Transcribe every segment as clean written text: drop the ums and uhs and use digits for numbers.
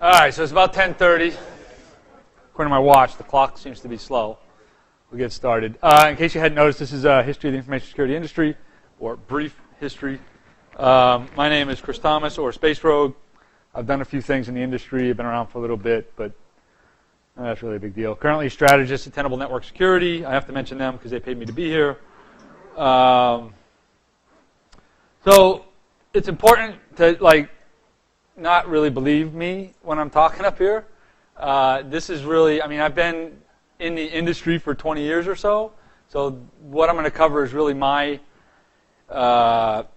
All right, so it's about 10:30. According to my watch, the clock seems to be slow. We'll get started. In case you hadn't noticed, this is a history of the information security industry, or brief history. My name is Chris Thomas, or Space Rogue. I've done a few things in the industry. I've been around for a little bit, but that's really a big deal. Currently a strategist at Tenable Network Security. I have to mention them because they paid me to be here. So it's important to not really believe me when I'm talking up here. This is really, I've been in the industry for 20 years or so. So what I'm going to cover is really my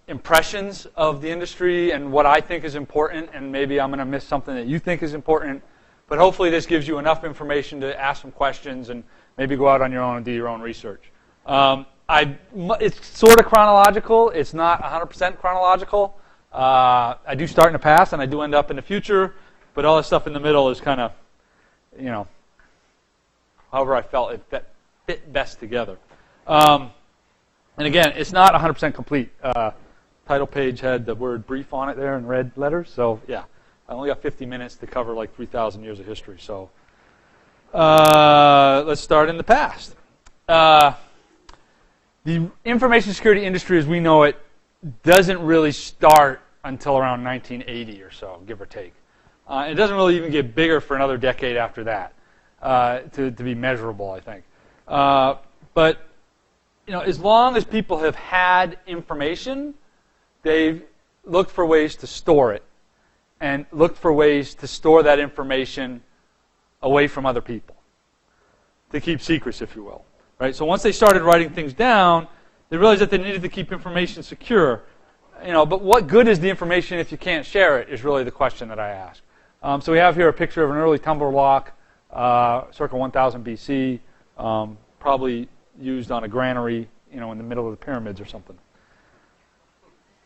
impressions of the industry and what I think is important, and maybe I'm going to miss something that you think is important. But hopefully this gives you enough information to ask some questions and maybe go out on your own and do your own research. It's sort of chronological. It's not 100% chronological. I do start in the past and I do end up in the future, but all the stuff in the middle is kind of, however I felt it fit best together. And again, it's not 100% complete. Title page had the word brief on it there in red letters, so yeah. I only got 50 minutes to cover 3,000 years of history, so let's start in the past. The information security industry as we know it doesn't really start until around 1980 or so, give or take. It doesn't really even get bigger for another decade after that to be measurable, I think. But as long as people have had information, they've looked for ways to store it and looked for ways to store that information away from other people, to keep secrets, if you will. Right? So once they started writing things down, they realized that they needed to keep information secure. But what good is the information if you can't share it is really the question that I ask. So we have here a picture of an early tumbler lock, circa 1000 BC, probably used on a granary, in the middle of the pyramids or something.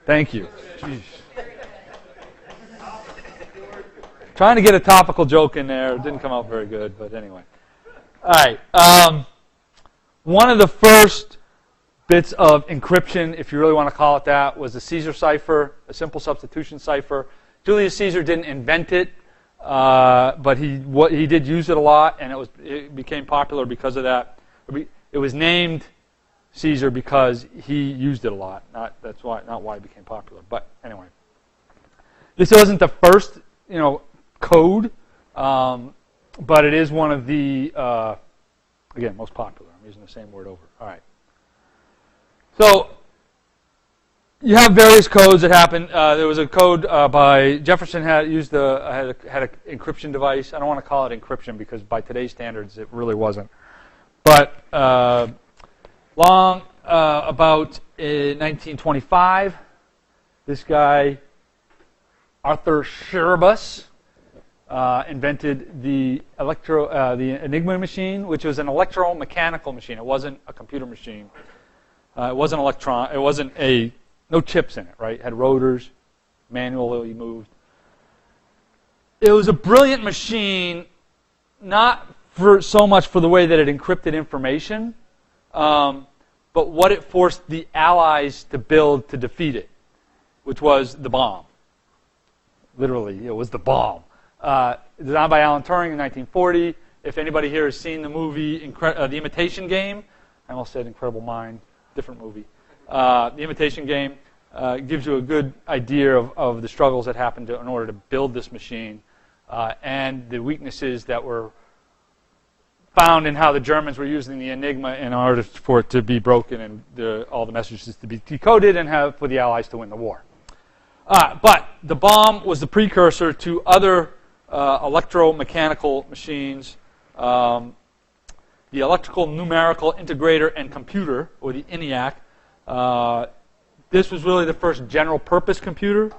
Thank you. Jeez. Trying to get a topical joke in there. It didn't come out very good, but anyway. All right. One of the first bits of encryption, if you really want to call it that, was the Caesar cipher, a simple substitution cipher. Julius Caesar didn't invent it, but he did use it a lot, and it became popular because of that. It was named Caesar because he used it a lot. Not why it became popular. But anyway, this wasn't the first, code, but it is one of the again most popular. I'm using the same word over. All right. So you have various codes that happen. There was a code by Jefferson had an encryption device. I don't want to call it encryption because by today's standards it really wasn't. But about in 1925, this guy Arthur Scherbus invented the Enigma machine, which was an electromechanical machine. It wasn't a computer machine. It wasn't no chips in it, right? It had rotors, manually moved. It was a brilliant machine, not so much for the way that it encrypted information, but what it forced the Allies to build to defeat it, which was the bomb. Literally, it was the bomb. Designed by Alan Turing in 1940. If anybody here has seen the movie The Imitation Game, I almost said Incredible Mind, different movie. The Imitation Game gives you a good idea of the struggles that happened in order to build this machine and the weaknesses that were found in how the Germans were using the Enigma in order for it to be broken and all the messages to be decoded and for the Allies to win the war. But the bomb was the precursor to other electromechanical machines. The Electrical Numerical Integrator and Computer, or the ENIAC. This was really the first general-purpose computer.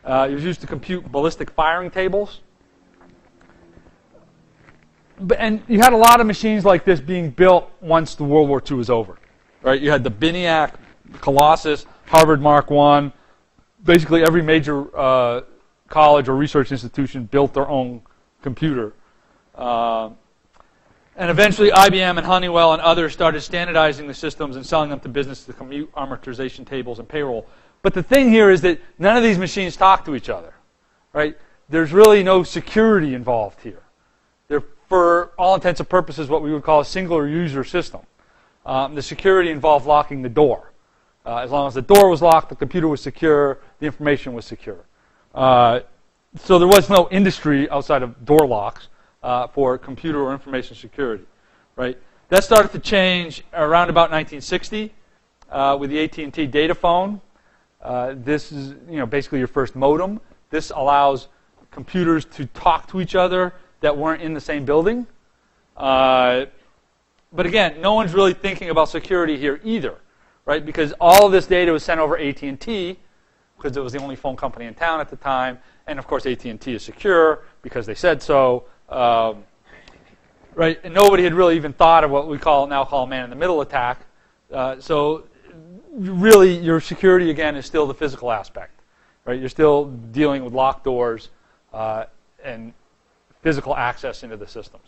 It was used to compute ballistic firing tables. And you had a lot of machines like this being built once the World War II was over. Right? You had the BENIAC, Colossus, Harvard Mark I. Basically, every major college or research institution built their own computer. And eventually, IBM and Honeywell and others started standardizing the systems and selling them to business to compute amortization tables and payroll. But the thing here is that none of these machines talk to each other. Right? there's really no security involved here. They're, for all intents and purposes, what we would call a single user system. The security involved locking the door. As long as the door was locked, the computer was secure, the information was secure. So there was no industry outside of door locks for computer or information security, right? That started to change around about 1960 with the AT&T data phone. This is, basically your first modem. This allows computers to talk to each other that weren't in the same building. But again, no one's really thinking about security here either, right? Because all of this data was sent over AT&T because it was the only phone company in town at the time. And of course, AT&T is secure because they said so. Right? And nobody had really even thought of what we now call man-in-the-middle attack. So really, your security, again, is still the physical aspect. Right? You're still dealing with locked doors and physical access into the systems.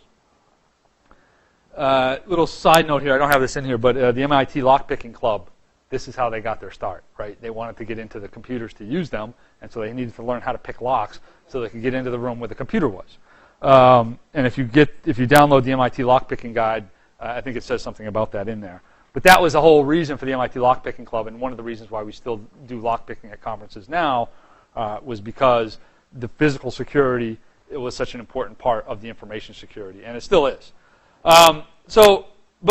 Little side note here, I don't have this in here, but the MIT Lockpicking Club, this is how they got their start, right? They wanted to get into the computers to use them, and so they needed to learn how to pick locks so they could get into the room where the computer was. And if you download the MIT Lockpicking Guide, I think it says something about that in there. But that was the whole reason for the MIT Lockpicking Club, and one of the reasons why we still do lockpicking at conferences now was because the physical security, it was such an important part of the information security, and it still is. But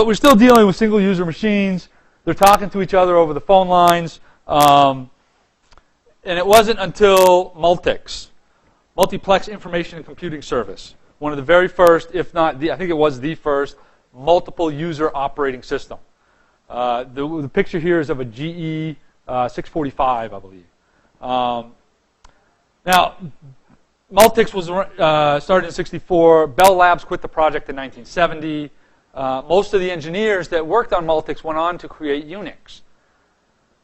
we're still dealing with single-user machines. They're talking to each other over the phone lines. And it wasn't until Multics, Multiplex Information and Computing Service, one of the very first, if not I think it was the first, multiple-user operating system. The picture here is of a GE 645, I believe. Now, Multics was started in '64. Bell Labs quit the project in 1970. Most of the engineers that worked on Multics went on to create Unix.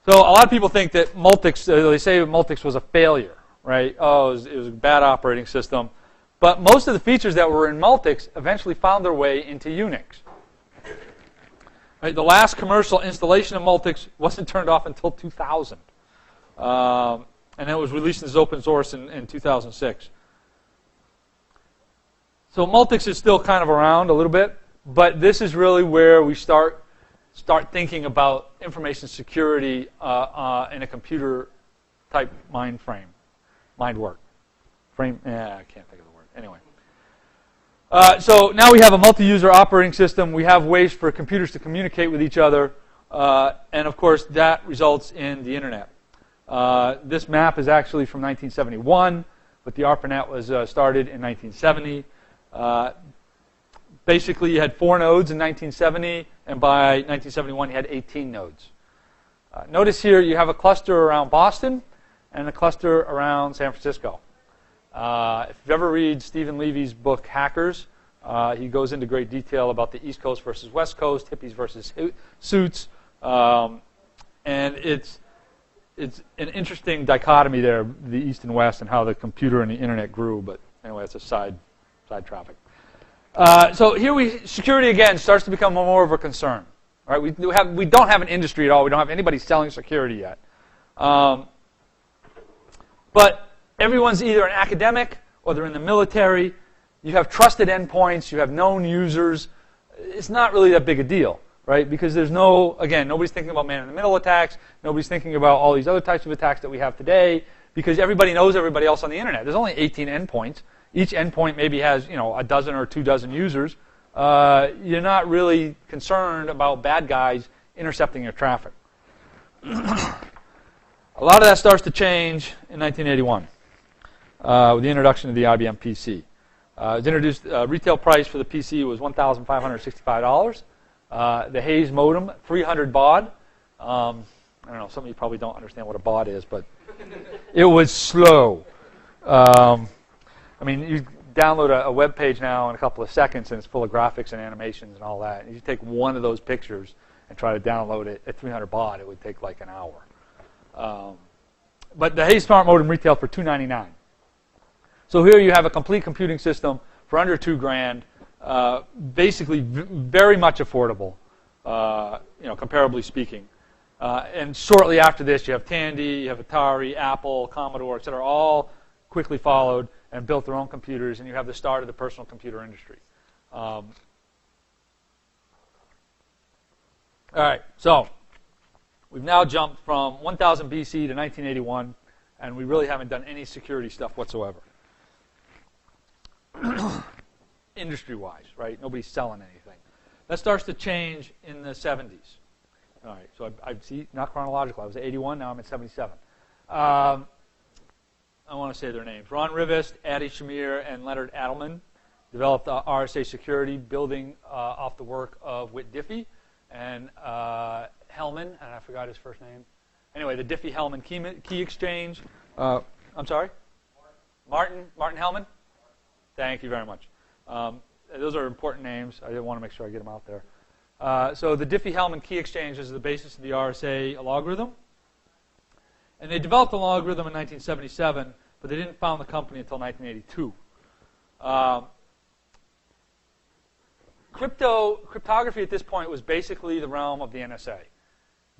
So a lot of people think that Multics, they say Multics was a failure, right? Oh, it was a bad operating system. But most of the features that were in Multics eventually found their way into Unix. Right, the last commercial installation of Multics wasn't turned off until 2000. And it was released as open source in 2006. So Multics is still kind of around a little bit, but this is really where we start thinking about information security in a computer-type mind work. I can't think of the word. Anyway. So now we have a multi-user operating system. We have ways for computers to communicate with each other. And of course, that results in the internet. This map is actually from 1971, but the ARPANET was started in 1970. Basically, you had 4 nodes in 1970, and by 1971, you had 18 nodes. Notice here you have a cluster around Boston and a cluster around San Francisco. If you've ever read Stephen Levy's book, Hackers, he goes into great detail about the East Coast versus West Coast, hippies versus suits, and it's an interesting dichotomy there, the East and West, and how the computer and the internet grew. But anyway, it's a side traffic. So here security again starts to become more of a concern. All right, we don't have an industry at all. We don't have anybody selling security yet. But everyone's either an academic or they're in the military. You have trusted endpoints. You have known users. It's not really that big a deal, right? Because nobody's thinking about man-in-the-middle attacks. Nobody's thinking about all these other types of attacks that we have today because everybody knows everybody else on the internet. There's only 18 endpoints. Each endpoint maybe has, a dozen or 2 dozen users. You're not really concerned about bad guys intercepting your traffic. A lot of that starts to change in 1981 with the introduction of the IBM PC. It was introduced, retail price for the PC was $1,565. The Hayes modem, 300 baud. I don't know, some of you probably don't understand what a baud is, but it was slow. You download a web page now in a couple of seconds, and it's full of graphics and animations and all that. And you take one of those pictures and try to download it at 300 baud, it would take like an hour. But the Hayes Smart Modem retailed for $299. So here you have a complete computing system for under $2,000, basically very much affordable, comparably speaking. And shortly after this, you have Tandy, you have Atari, Apple, Commodore, et cetera, all quickly followed. and built their own computers, and you have the start of the personal computer industry. All right, so we've now jumped from 1000 BC to 1981, and we really haven't done any security stuff whatsoever. Industry-wise, right? Nobody's selling anything. That starts to change in the 70s. All right, so I see, not chronological. I was at 81, now I'm at 77. I want to say their names. Ron Rivest, Adi Shamir, and Leonard Adelman developed RSA security, building off the work of Whit Diffie and Hellman, and I forgot his first name. Anyway, the Diffie-Hellman key exchange. I'm sorry? Martin Hellman? Thank you very much. Those are important names. I want to make sure I get them out there. So the Diffie-Hellman key exchange is the basis of the RSA algorithm. And they developed the algorithm in 1977, but they didn't found the company until 1982. Cryptography at this point was basically the realm of the NSA.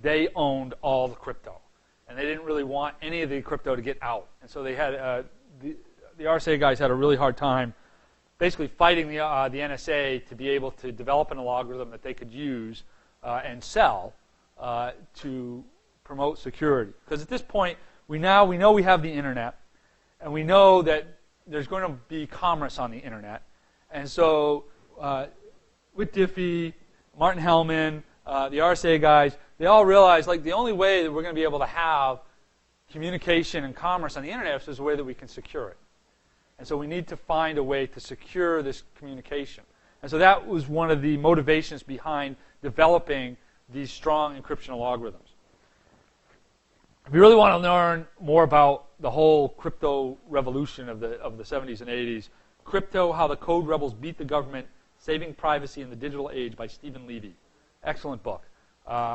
They owned all the crypto, and they didn't really want any of the crypto to get out. And so they had the RSA guys had a really hard time basically fighting the NSA to be able to develop an algorithm that they could use and sell to promote security. Because at this point, we know we have the internet, and we know that there's going to be commerce on the internet. And so Whit Diffie, Martin Hellman, the RSA guys, they all realized like the only way that we're going to be able to have communication and commerce on the internet is the way that we can secure it. And so we need to find a way to secure this communication. And so that was one of the motivations behind developing these strong encryption algorithms. If you really want to learn more about the whole crypto revolution of the 70s and 80s, Crypto, How the Code Rebels Beat the Government, Saving Privacy in the Digital Age by Stephen Levy. Excellent book.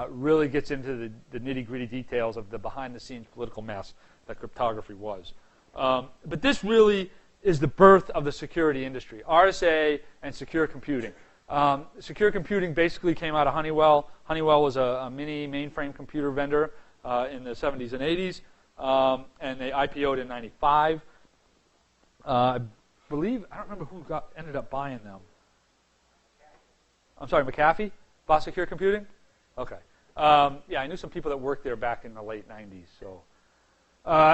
Really gets into the nitty-gritty details of the behind-the-scenes political mess that cryptography was. But this really is the birth of the security industry, RSA and secure computing. Secure computing basically came out of Honeywell. Honeywell was a mini mainframe computer vendor in the 70s and 80s, and they IPO'd in 95. I believe, I don't remember who ended up buying them. I'm sorry, McAfee? Bought Secure Computing? Okay. Yeah, I knew some people that worked there back in the late 90s. So,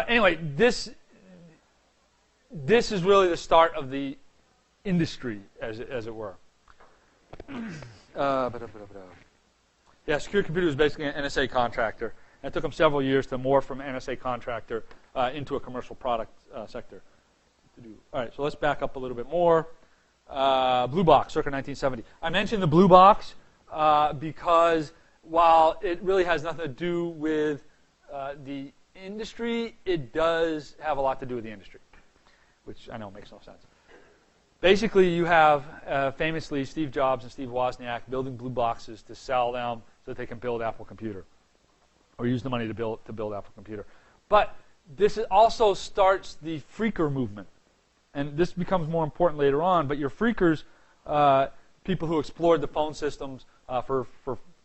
anyway, this is really the start of the industry, as it were. Yeah, Secure Computing was basically an NSA contractor. And it took them several years to morph from NSA contractor into a commercial product sector. All right, so let's back up a little bit more. Blue box, circa 1970. I mentioned the blue box because while it really has nothing to do with the industry, it does have a lot to do with the industry, which I know makes no sense. Basically, you have famously Steve Jobs and Steve Wozniak building blue boxes to sell them so that they can build Apple Computer, or use the money to build Apple Computer. But this also starts the phreaker movement. And this becomes more important later on, but your phreakers, people who explored the phone systems for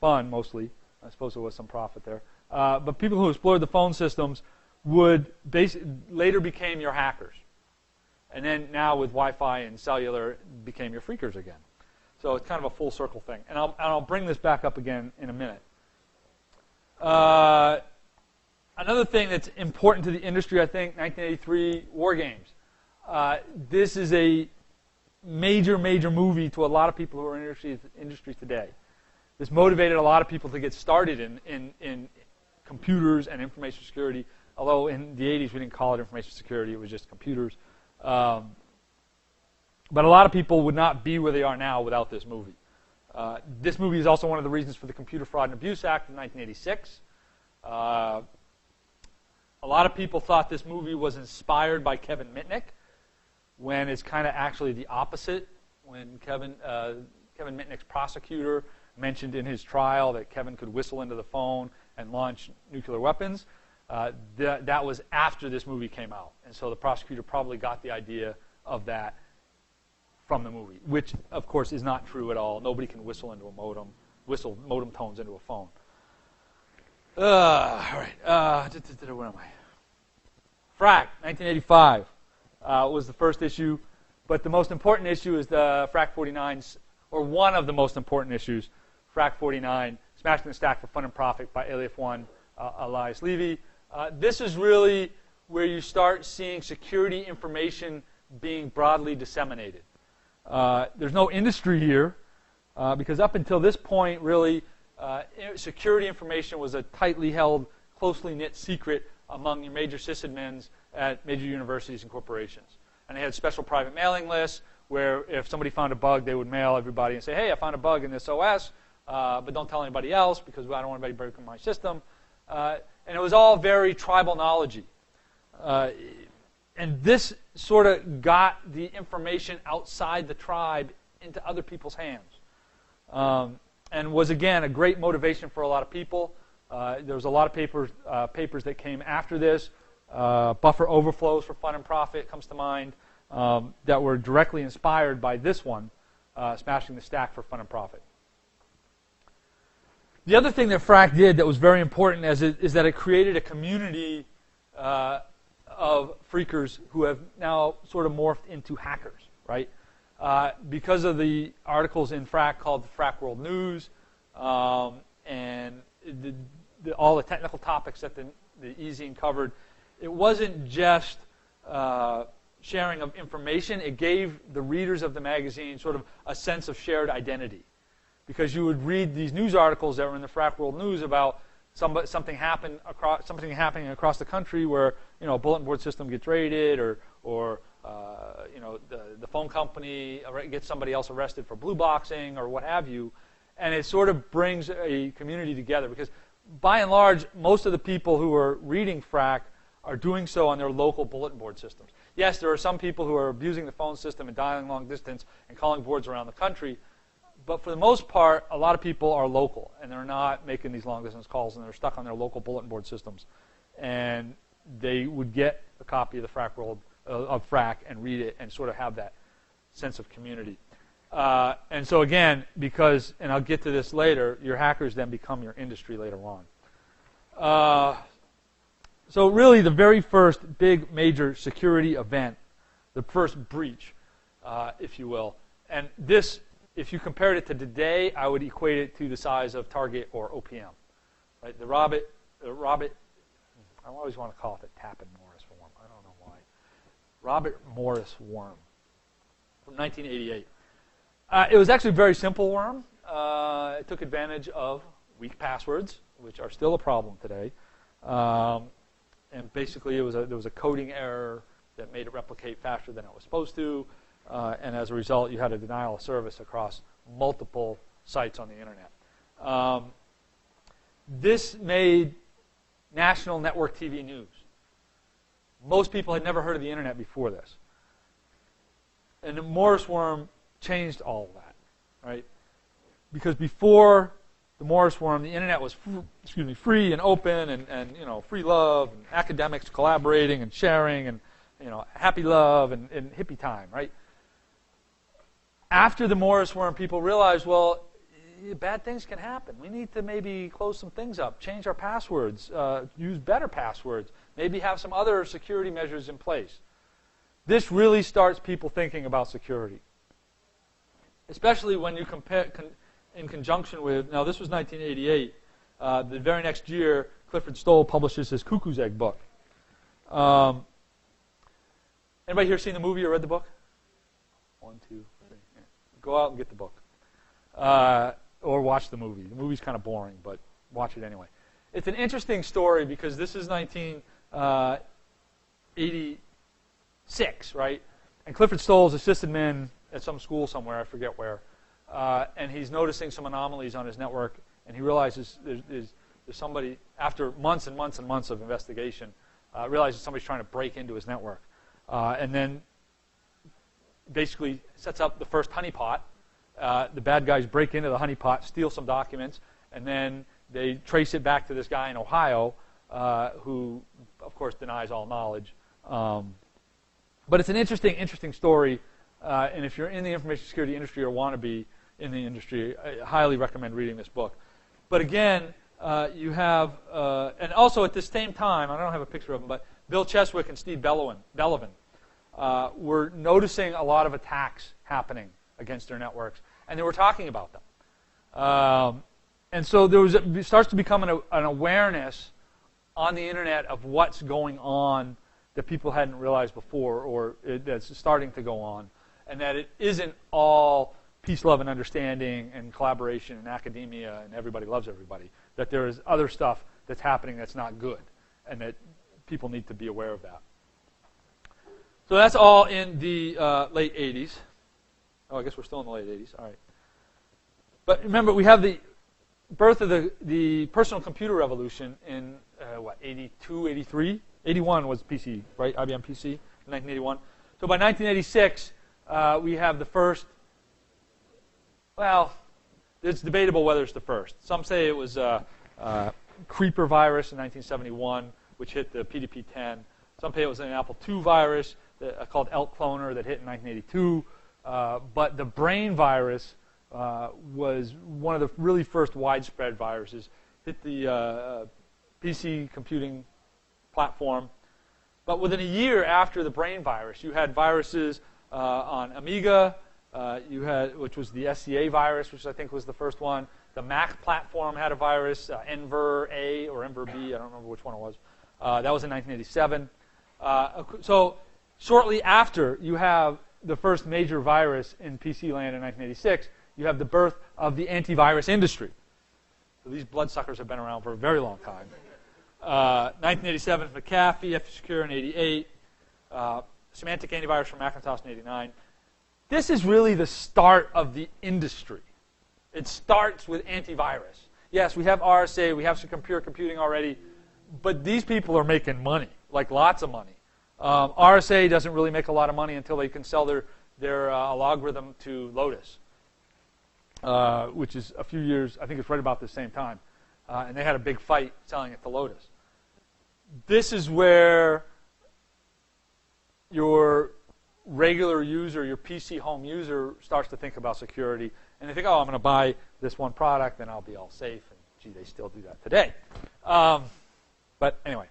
fun mostly, I suppose there was some profit there, but people who explored the phone systems would later became your hackers. And then now with Wi-Fi and cellular, became your phreakers again. So it's kind of a full circle thing. And I'll bring this back up again in a minute. Another thing that's important to the industry, I think, 1983, War Games. This is a major movie to a lot of people who are in industry today. This motivated a lot of people to get started in computers and information security, although in the 80s we didn't call it information security, it was just computers. But a lot of people would not be where they are now without this movie. This movie is also one of the reasons for the Computer Fraud and Abuse Act of 1986. A lot of people thought this movie was inspired by Kevin Mitnick, when it's kind of actually the opposite. When Kevin Mitnick's prosecutor mentioned in his trial that Kevin could whistle into the phone and launch nuclear weapons, that was after this movie came out. And so the prosecutor probably got the idea of that from the movie, which, of course, is not true at all. Nobody can whistle into a modem, whistle modem tones into a phone. All right. Where am I? FRAC, 1985. was the first issue. But the most important issue is the Frac 49s, or one of the most important issues, Frac 49, Smashing the Stack for Fun and Profit by Alif 1, Elias Levy. This is really where you start seeing security information being broadly disseminated. There's no industry here, because up until this point, really, security information was a tightly held, closely knit secret among your major sysadmins at major universities and corporations. And they had special private mailing lists where if somebody found a bug, they would mail everybody and say, hey, I found a bug in this OS, but don't tell anybody else because I don't want anybody breaking my system. And it was all very tribal knowledge-y. And this sort of got the information outside the tribe into other people's hands. And was, again, a great motivation for a lot of people. There was a lot of papers that came after this. Buffer overflows for fun and profit comes to mind, that were directly inspired by this one, Smashing the Stack for Fun and Profit. The other thing that Frac did that was very important is that it created a community of freakers who have now sort of morphed into hackers, right? Because of the articles in Frac called the Frac World News, and all the technical topics that the e-zine covered, it wasn't just sharing of information. It gave the readers of the magazine sort of a sense of shared identity. Because you would read these news articles that were in the Frac World News about something happening across the country where a bulletin board system gets raided, or the phone company gets somebody else arrested for blue boxing or what have you, and it sort of brings a community together. Because by and large, most of the people who are reading Frac are doing so on their local bulletin board systems. Yes, there are some people who are abusing the phone system and dialing long distance and calling boards around the country. But for the most part, a lot of people are local, and they're not making these long-distance calls, and they're stuck on their local bulletin board systems. And they would get a copy of the Frac World of Frac and read it and sort of have that sense of community. And so again, because, and I'll get to this later, your hackers then become your industry later on. So really, the very first big major security event, the first breach, if you will, and this, if you compared it to today, I would equate it to the size of Target or OPM. Right? The Robert, I always want to call it the Tappan Morris worm. I don't know why. Robert Morris worm from 1988. It was actually a very simple worm. It took advantage of weak passwords, which are still a problem today. And basically, there was a coding error that made it replicate faster than it was supposed to. And as a result, you had a denial of service across multiple sites on the internet. This made national network TV news. Most people had never heard of the internet before this. And the Morris worm changed all of that, right? Because before the Morris worm, the internet was free and open, and free love, and academics collaborating and sharing, and happy love and hippie time, right? After the Morris worm, people realized, well, bad things can happen. We need to maybe close some things up, change our passwords, use better passwords, maybe have some other security measures in place. This really starts people thinking about security, especially when you compare in conjunction with, now this was 1988, the very next year, Clifford Stoll publishes his Cuckoo's Egg book. Anybody here seen the movie or read the book? 1, 2, 3. Yeah. Go out and get the book. Or watch the movie. The movie's kind of boring, but watch it anyway. It's an interesting story because this is 1986, right? And Clifford Stoll's a sysadmin at some school somewhere, I forget where, and he's noticing some anomalies on his network, and he realizes there's somebody, after months and months and months of investigation, realizes somebody's trying to break into his network. And then basically sets up the first honeypot. The bad guys break into the honeypot, steal some documents, and then they trace it back to this guy in Ohio who, of course, denies all knowledge. But it's an interesting story, and if you're in the information security industry or want to be in the industry, I highly recommend reading this book. But again, you have, and also at the same time, I don't have a picture of them, but Bill Cheswick and Steve Bellevin were noticing a lot of attacks happening against their networks, and they were talking about them. And so it starts to become an awareness on the internet of what's going on that people hadn't realized before, or that's starting to go on, and that it isn't all peace, love, and understanding, and collaboration, and academia, and everybody loves everybody. That there is other stuff that's happening that's not good, and that people need to be aware of that. So that's all in the late 80s. Oh, I guess we're still in the late 80s. All right. But remember, we have the birth of the personal computer revolution in, 82, 83? 81 was PC, right? IBM PC in 1981. So by 1986, we have the first, well, it's debatable whether it's the first. Some say it was Creeper virus in 1971, which hit the PDP-10. Some say it was an Apple II virus called Elk Cloner that hit in 1982. But the brain virus was one of the really first widespread viruses. Hit the PC computing platform. But within a year after the brain virus, you had viruses on Amiga, which was the SCA virus, which I think was the first one. The Mac platform had a virus, Enver A or Enver B, I don't remember which one it was. That was in 1987. So shortly after you have the first major virus in PC land in 1986, you have the birth of the antivirus industry. So these bloodsuckers have been around for a very long time. 1987, McAfee, F-Secure in 88, Semantic antivirus from Macintosh in 89. This is really the start of the industry. It starts with antivirus. Yes, we have RSA, we have some computing already, but these people are making money, like lots of money. RSA doesn't really make a lot of money until they can sell their algorithm to Lotus, which is a few years, I think it's right about the same time. And they had a big fight selling it to Lotus. This is where your regular user, your PC home user, starts to think about security. And they think, oh, I'm going to buy this one product, and I'll be all safe. And, gee, they still do that today. But anyway.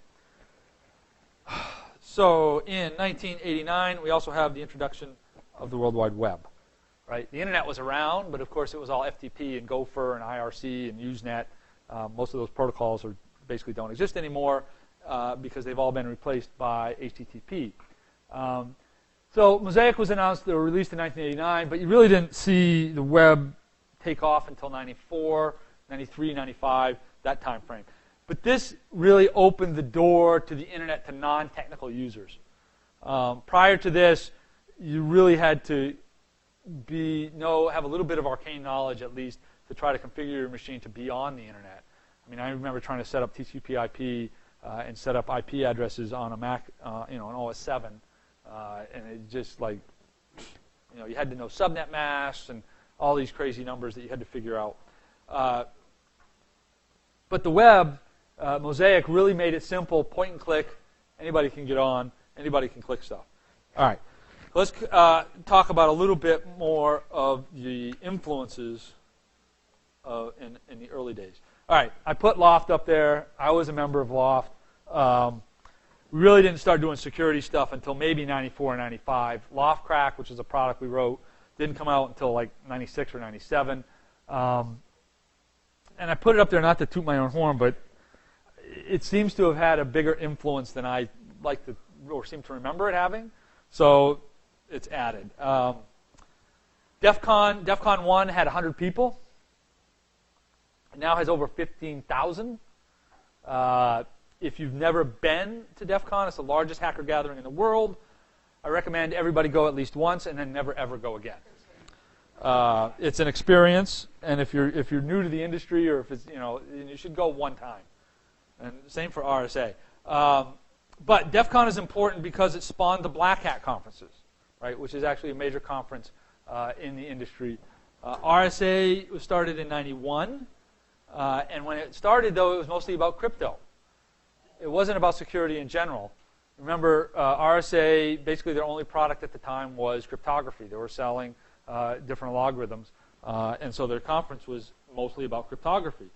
So in 1989, we also have the introduction of the World Wide Web. Right? The Internet was around, but of course it was all FTP and Gopher and IRC and Usenet. Most of those protocols basically don't exist anymore because they've all been replaced by HTTP. So Mosaic was announced or released in 1989, but you really didn't see the web take off until 94, 93, 95, that time frame. But this really opened the door to the Internet to non-technical users. Prior to this, you really had to have a little bit of arcane knowledge at least to try to configure your machine to be on the Internet. I mean, I remember trying to set up TCP/IP and set up IP addresses on a Mac, an OS 7, and it just like, you had to know subnet masks and all these crazy numbers that you had to figure out. But the web, Mosaic really made it simple, point and click. Anybody can get on. Anybody can click stuff. All right. Let's talk about a little bit more of the influences in the early days. All right, I put Loft up there. I was a member of Loft. We really didn't start doing security stuff until maybe 94 or 95. Loft Crack, which is a product we wrote, didn't come out until like 96 or 97. And I put it up there not to toot my own horn, but it seems to have had a bigger influence than I like to or seem to remember it having. So it's added. DEF CON 1 had 100 people. It now has over 15,000. If you've never been to DEF CON, it's the largest hacker gathering in the world. I recommend everybody go at least once and then never ever go again. It's an experience, and if you're new to the industry or if it's you should go one time. And same for RSA. But DEF CON is important because it spawned the Black Hat conferences, right? Which is actually a major conference in the industry. RSA was started in '91, and when it started, though, it was mostly about crypto. It wasn't about security in general. Remember, RSA, basically their only product at the time was cryptography. They were selling different algorithms, and so their conference was mostly about cryptography.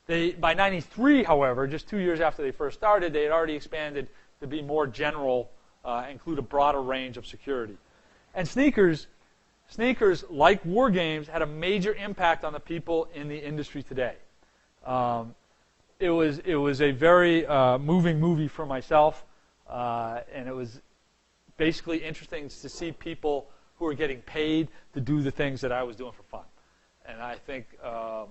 By '93, however, just 2 years after they first started, they had already expanded to be more general include a broader range of security. And sneakers, like war games, had a major impact on the people in the industry today. It was a very moving movie for myself, and it was basically interesting to see people who were getting paid to do the things that I was doing for fun. And I think, I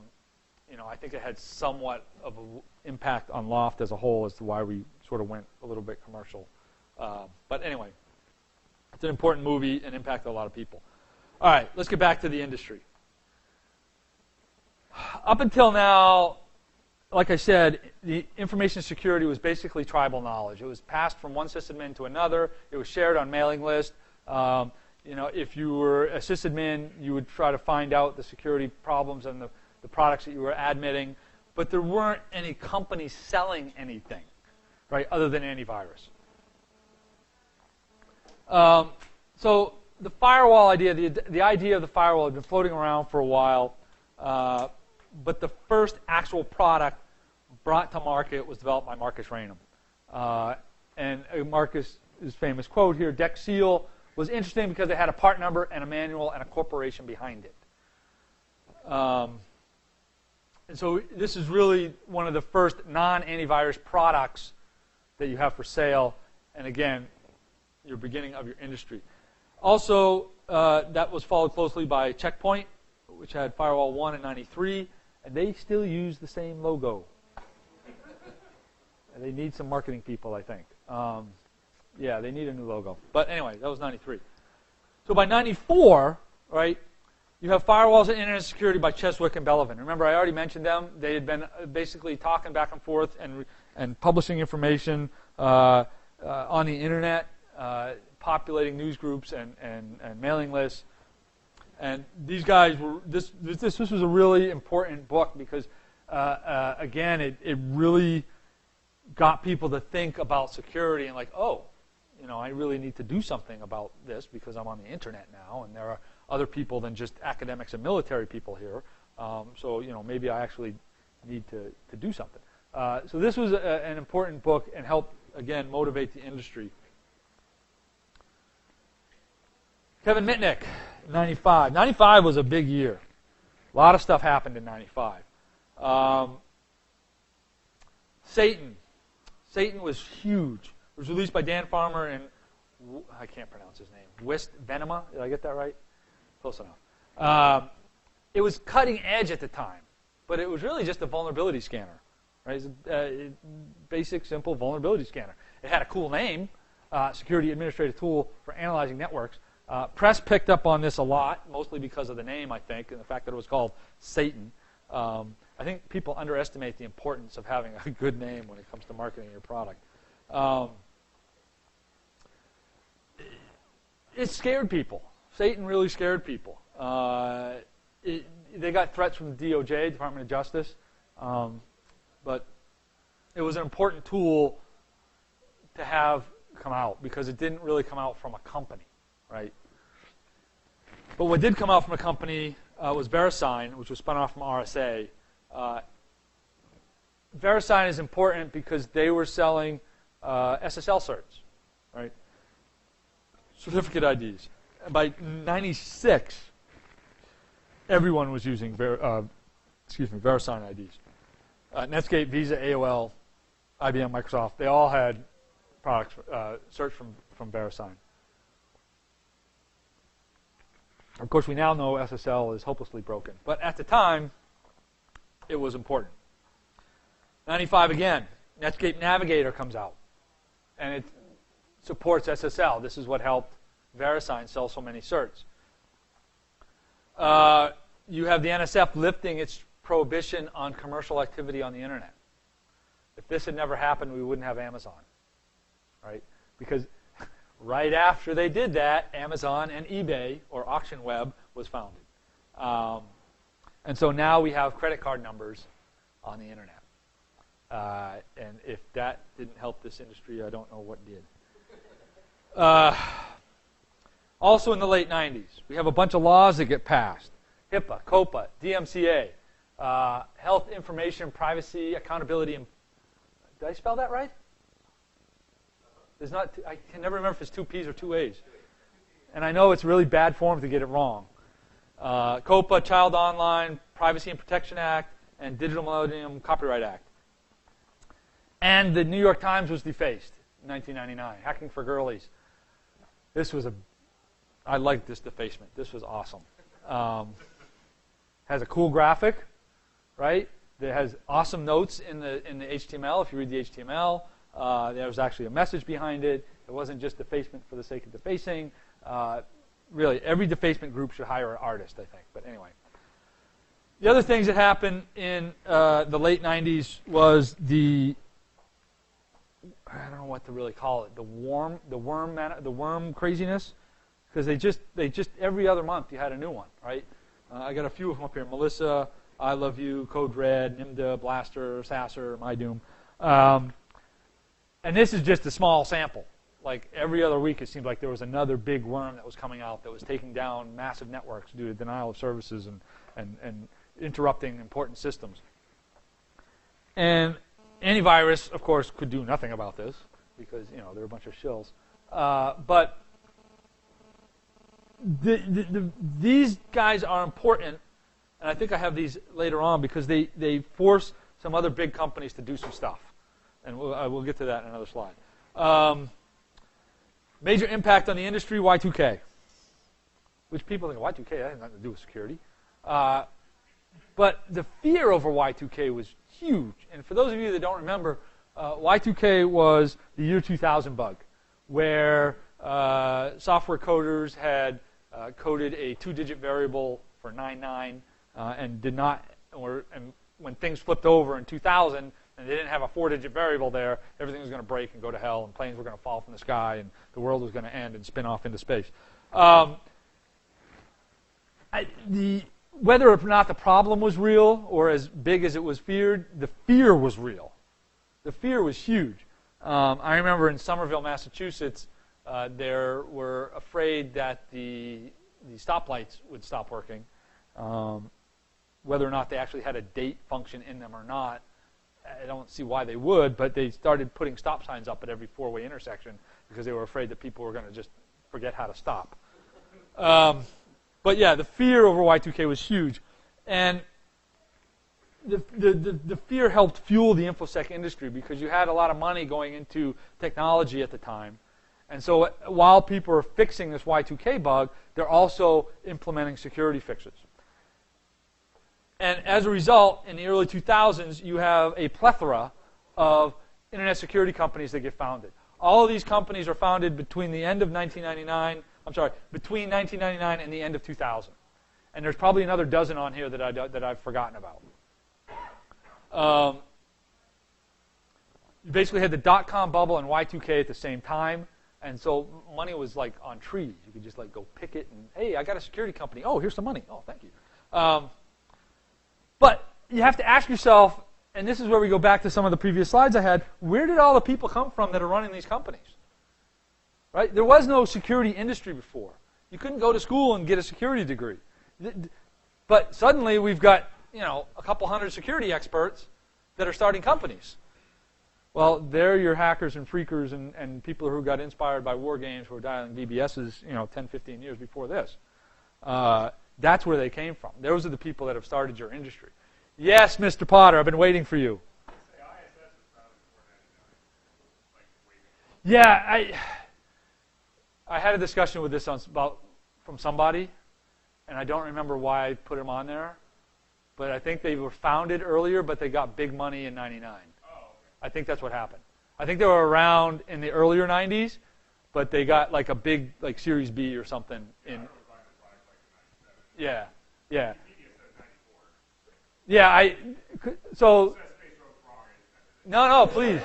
think it had somewhat of an impact on Loft as a whole as to why we sort of went a little bit commercial. But anyway, it's an important movie and impacted a lot of people. All right, let's get back to the industry. Up until now, like I said, the information security was basically tribal knowledge. It was passed from one sysadmin to another. It was shared on mailing lists. If you were a sysadmin, you would try to find out the security problems and the products that you were admitting. But there weren't any companies selling anything, right, other than antivirus. So the firewall idea, the idea of the firewall had been floating around for a while, but the first actual product brought to market was developed by Marcus Raynham. And Marcus' famous quote here, Deck Seal, was interesting because they had a part number and a manual and a corporation behind it. And so this is really one of the first non-antivirus products that you have for sale. And again, your beginning of your industry. Also, that was followed closely by Checkpoint, which had Firewall 1 in 93, and they still use the same logo. And they need some marketing people, I think. Yeah, they need a new logo. But anyway, that was 93. So by 94, right, you have Firewalls and Internet Security by Cheswick and Bellavin. Remember, I already mentioned them. They had been basically talking back and forth and publishing information on the Internet, populating news groups and mailing lists. And these guys were, this was a really important book because, again, it really got people to think about security and like, oh, I really need to do something about this because I'm on the Internet now, and there are other people than just academics and military people here. So, maybe I actually need to do something. So this was an important book and helped, again, motivate the industry. Kevin Mitnick, 95. 95 was a big year. A lot of stuff happened in 95. Satan. Satan was huge. It was released by Dan Farmer and, I can't pronounce his name, West Venema. Did I get that right? Close enough. It was cutting edge at the time, but it was really just a vulnerability scanner. Right? It's a basic, simple vulnerability scanner. It had a cool name, Security Administrative Tool for Analyzing Networks. Press picked up on this a lot, mostly because of the name, I think, and the fact that it was called Satan. I think people underestimate the importance of having a good name when it comes to marketing your product. It scared people. Satan really scared people. They got threats from the DOJ, Department of Justice, but it was an important tool to have come out because it didn't really come out from a company, right? But what did come out from a company was VeriSign, which was spun off from RSA. VeriSign is important because they were selling SSL certs, right? Certificate IDs. By 96, everyone was using VeriSign IDs. Netscape, Visa, AOL, IBM, Microsoft, they all had products, certs from VeriSign. Of course, we now know SSL is hopelessly broken. But at the time, it was important. 95 again, Netscape Navigator comes out. And it supports SSL. This is what helped VeriSign sell so many certs. You have the NSF lifting its prohibition on commercial activity on the Internet. If this had never happened, we wouldn't have Amazon, right? Because right after they did that, Amazon and eBay, or Auction Web, was founded. And so now we have credit card numbers on the Internet. And if that didn't help this industry, I don't know what did. Also in the late 90s, we have a bunch of laws that get passed. HIPAA, COPA, DMCA, Health Information Privacy Accountability. Did I spell that right? There's not. I can never remember if it's two P's or two A's. And I know it's really bad form to get it wrong. COPA, Child Online, Privacy and Protection Act, and Digital Millennium Copyright Act. And the New York Times was defaced in 1999. Hacking for Girlies. I liked this defacement. This was awesome. Has a cool graphic, right? It has awesome notes in the HTML. If you read the HTML, there was actually a message behind it. It wasn't just defacement for the sake of defacing. Really, every defacement group should hire an artist, I think. But anyway. The other things that happened in the late 90s was I don't know what to really call it, the worm craziness, because they just every other month you had a new one, right? I got a few of them up here: Melissa, I Love You, Code Red, Nimda, Blaster, Sasser, My Doom, and this is just a small sample. Like every other week, it seemed like there was another big worm that was coming out that was taking down massive networks due to denial of services and interrupting important systems. And antivirus, of course, could do nothing about this because they're a bunch of shills. But these guys are important, and I think I have these later on because they force some other big companies to do some stuff, and we'll get to that in another slide. Major impact on the industry, Y2K. Which people think, Y2K, that has nothing to do with security. But the fear over Y2K was huge. And for those of you that don't remember, Y2K was the year 2000 bug, where software coders had coded a 2-digit variable for 99 and did not, and when things flipped over in 2000, and they didn't have a 4-digit variable there, everything was going to break and go to hell, and planes were going to fall from the sky, and the world was going to end and spin off into space. Whether or not the problem was real or as big as it was feared, the fear was real. The fear was huge. I remember in Somerville, Massachusetts, they were afraid that the stoplights would stop working. Whether or not they actually had a date function in them or not, I don't see why they would, but they started putting stop signs up at every 4-way intersection because they were afraid that people were going to just forget how to stop. But yeah, the fear over Y2K was huge. And the fear helped fuel the InfoSec industry because you had a lot of money going into technology at the time. And so while people are fixing this Y2K bug, they're also implementing security fixes. And as a result, in the early 2000s, you have a plethora of internet security companies that get founded. All of these companies are founded between the end of 1999, between 1999 and the end of 2000. And there's probably another dozen on here that I've forgotten about. You basically had the dot-com bubble and Y2K at the same time. And so money was like on trees. You could just like go pick it and, hey, I got a security company. Oh, here's some money. Oh, thank you. But you have to ask yourself, and this is where we go back to some of the previous slides I had, where did all the people come from that are running these companies? Right? There was no security industry before. You couldn't go to school and get a security degree. But suddenly we've got, a couple hundred security experts that are starting companies. Well, they're your hackers and freakers and people who got inspired by war games who were dialing BBSs, 10, 15 years before this. That's where they came from. Those are the people that have started your industry. Yes, Mr. Potter, I've been waiting for you. Yeah, I had a discussion with this from somebody, and I don't remember why I put them on there, but I think they were founded earlier, but they got big money in 99. I think that's what happened. I think they were around in the earlier 90s, but they got like a big Series B or something in. Yeah. No, please.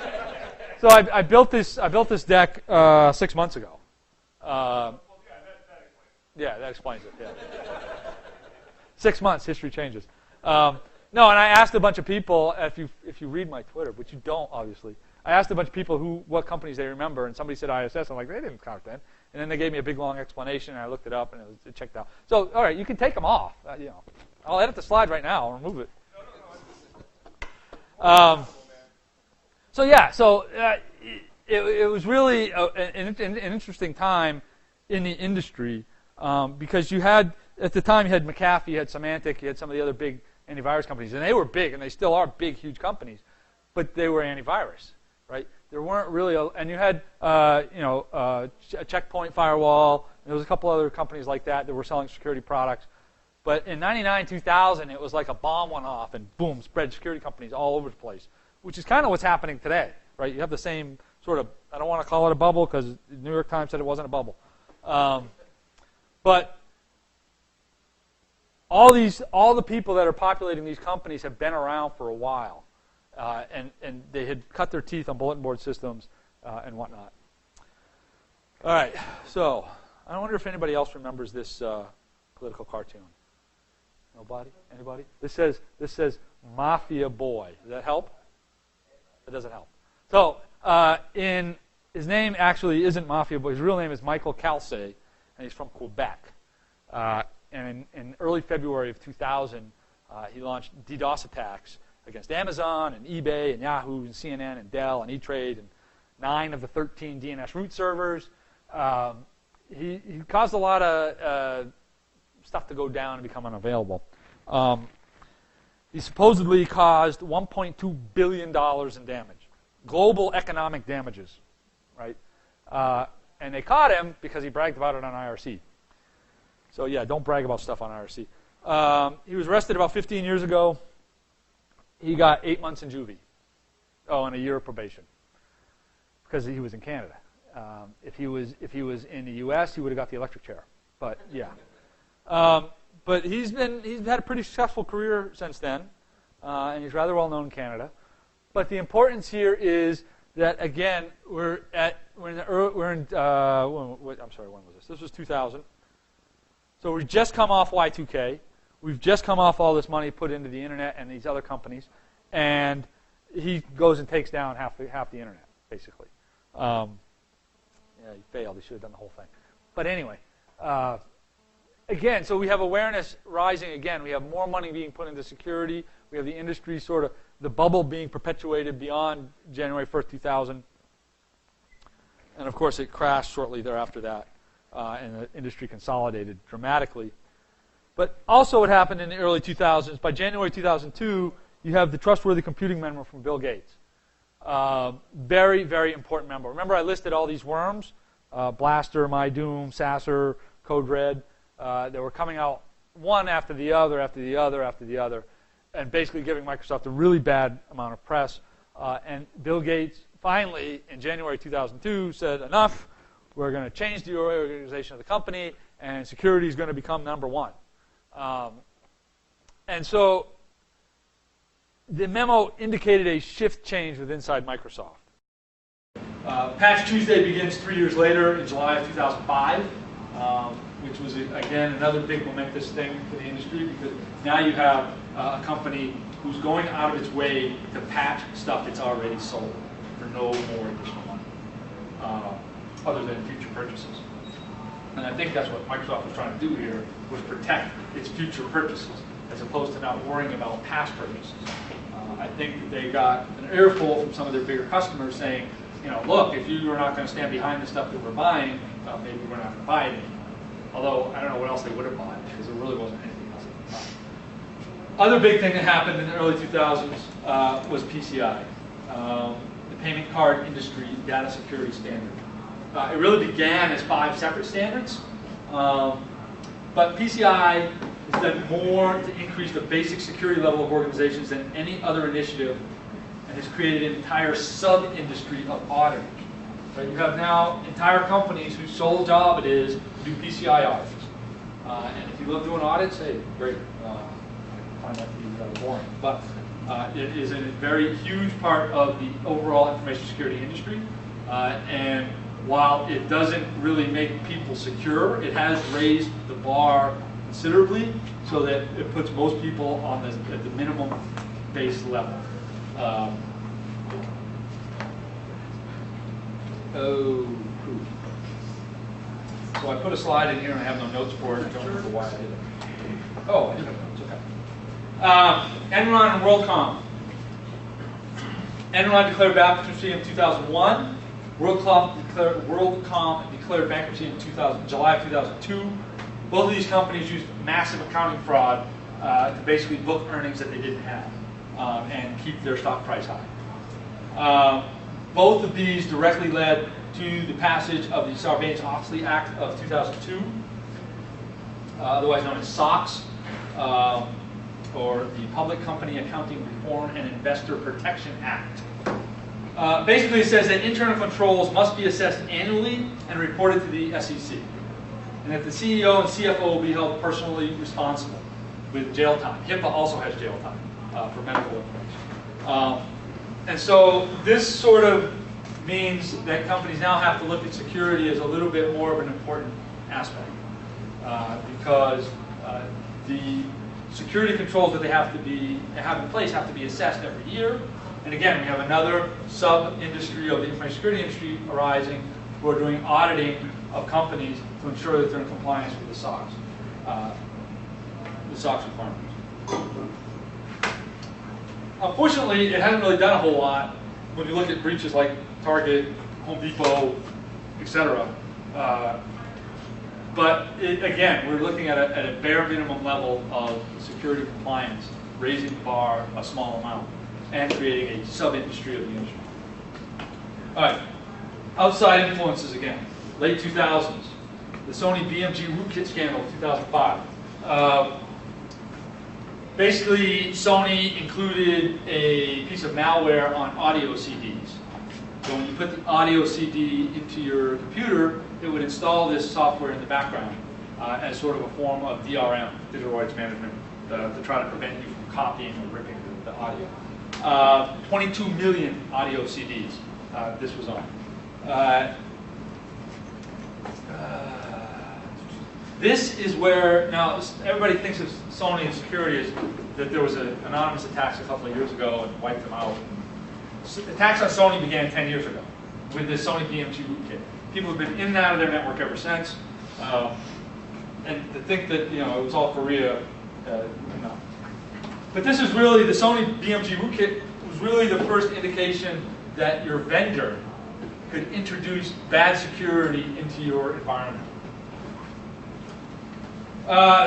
So I built this deck 6 months ago. That explains it. Yeah. 6 months, history changes. No, and I asked a bunch of people, if you read my Twitter, which you don't, obviously. I asked a bunch of people what companies they remember, and somebody said ISS. I'm like, they didn't count then. And then they gave me a big, long explanation, and I looked it up, and it checked out. So, all right, you can take them off. I'll edit the slide right now. I'll remove it. it was really an interesting time in the industry because you had, at the time, you had McAfee, you had Symantec, you had some of the other big antivirus companies, and they were big, and they still are big, huge companies, but they were antivirus, right? There weren't really, and you had, a Checkpoint firewall. There was a couple other companies like that were selling security products. But in 99, 2000, it was like a bomb went off, and boom, spread security companies all over the place, which is kind of what's happening today, right? You have the same sort of, I don't want to call it a bubble because the New York Times said it wasn't a bubble. But all the people that are populating these companies have been around for a while, and they had cut their teeth on bulletin board systems and whatnot. All right, so I wonder if anybody else remembers this political cartoon. Nobody? Anybody? This says Mafia Boy. Does that help? It doesn't help. So his name actually isn't Mafia Boy. His real name is Michael Calce, and he's from Quebec. And in early February of 2000, he launched DDoS attacks against Amazon and eBay and Yahoo and CNN and Dell and E-Trade and 9 of the 13 DNS root servers. He caused a lot of stuff to go down and become unavailable. He supposedly caused $1.2 billion in damage, global economic damages, right? And they caught him because he bragged about it on IRC. So yeah, don't brag about stuff on IRC. He was arrested about 15 years ago. He got 8 months in juvie. Oh, and a year of probation because he was in Canada. If he was in the U.S., he would have got the electric chair. But yeah. But he's had a pretty successful career since then, and he's rather well known in Canada. But the importance here is that again when was this? This was 2000. So we've just come off Y2K. We've just come off all this money put into the internet and these other companies, and he goes and takes down half the internet basically. Yeah, he failed. He should have done the whole thing. But anyway. Again, so we have awareness rising again. We have more money being put into security. We have the industry sort of, the bubble being perpetuated beyond January 1st, 2000. And of course, it crashed shortly thereafter that, and the industry consolidated dramatically. But also what happened in the early 2000s, by January 2002, you have the trustworthy computing memo from Bill Gates. Very, very important memo. Remember I listed all these worms? Blaster, MyDoom, Sasser, Code Red. They were coming out one after the other, after the other, after the other, and basically giving Microsoft a really bad amount of press. And Bill Gates finally, in January 2002, said, enough, we're going to change the organization of the company, and security is going to become number one. And so the memo indicated a shift change with inside Microsoft. Patch Tuesday begins 3 years later in July of 2005. Which was, again, another big momentous thing for the industry because now you have a company who's going out of its way to patch stuff it's already sold for no more additional money, other than future purchases. And I think that's what Microsoft was trying to do here, was protect its future purchases, as opposed to not worrying about past purchases. I think that they got an earful from some of their bigger customers saying, look, if you are not going to stand behind the stuff that we're buying, maybe we're not going to buy it anymore. Although, I don't know what else they would have bought, because there really wasn't anything else they could buy. Other big thing that happened in the early 2000s was PCI, the Payment Card Industry Data Security Standard. It really began as 5 separate standards, but PCI has done more to increase the basic security level of organizations than any other initiative, and has created an entire sub-industry of auditors. Right? You have now entire companies whose sole job it is to do PCI audits. And if you love doing audits, hey, great. I find that to be rather boring. But it is a very huge part of the overall information security industry. And while it doesn't really make people secure, it has raised the bar considerably so that it puts most people on at the minimum base level. So I put a slide in here and I have no notes for it. I don't remember why I did it. Oh, I do have notes, okay. Enron and WorldCom. Enron declared bankruptcy in 2001. WorldCom declared bankruptcy in July of 2002. Both of these companies used massive accounting fraud to basically book earnings that they didn't have and keep their stock price high. Both of these directly led to the passage of the Sarbanes-Oxley Act of 2002, otherwise known as SOX, or the Public Company Accounting Reform and Investor Protection Act. Basically, it says that internal controls must be assessed annually and reported to the SEC, and that the CEO and CFO will be held personally responsible with jail time. HIPAA also has jail time for medical information. And so this sort of means that companies now have to look at security as a little bit more of an important aspect because the security controls that they have in place have to be assessed every year. And again, we have another sub-industry of the information security industry arising who are doing auditing of companies to ensure that they're in compliance with the SOX requirements. Unfortunately, it hasn't really done a whole lot when you look at breaches like Target, Home Depot, etc. But again, we're looking at a bare minimum level of security compliance, raising the bar a small amount, and creating a sub-industry of the industry. All right, outside influences again. Late 2000s, the Sony BMG rootkit scandal of 2005. Basically, Sony included a piece of malware on audio CDs. So when you put the audio CD into your computer, it would install this software in the background as sort of a form of DRM, digital rights management, to try to prevent you from copying or ripping the audio. 22 million audio CDs this was on. This is where, now everybody thinks of Sony and security as that there was anonymous attacks a couple of years ago and wiped them out. Attacks on Sony began 10 years ago with the Sony BMG rootkit. People have been in and out of their network ever since. And to think that it was all Korea, no. But this is really, the Sony BMG rootkit was really the first indication that your vendor could introduce bad security into your environment.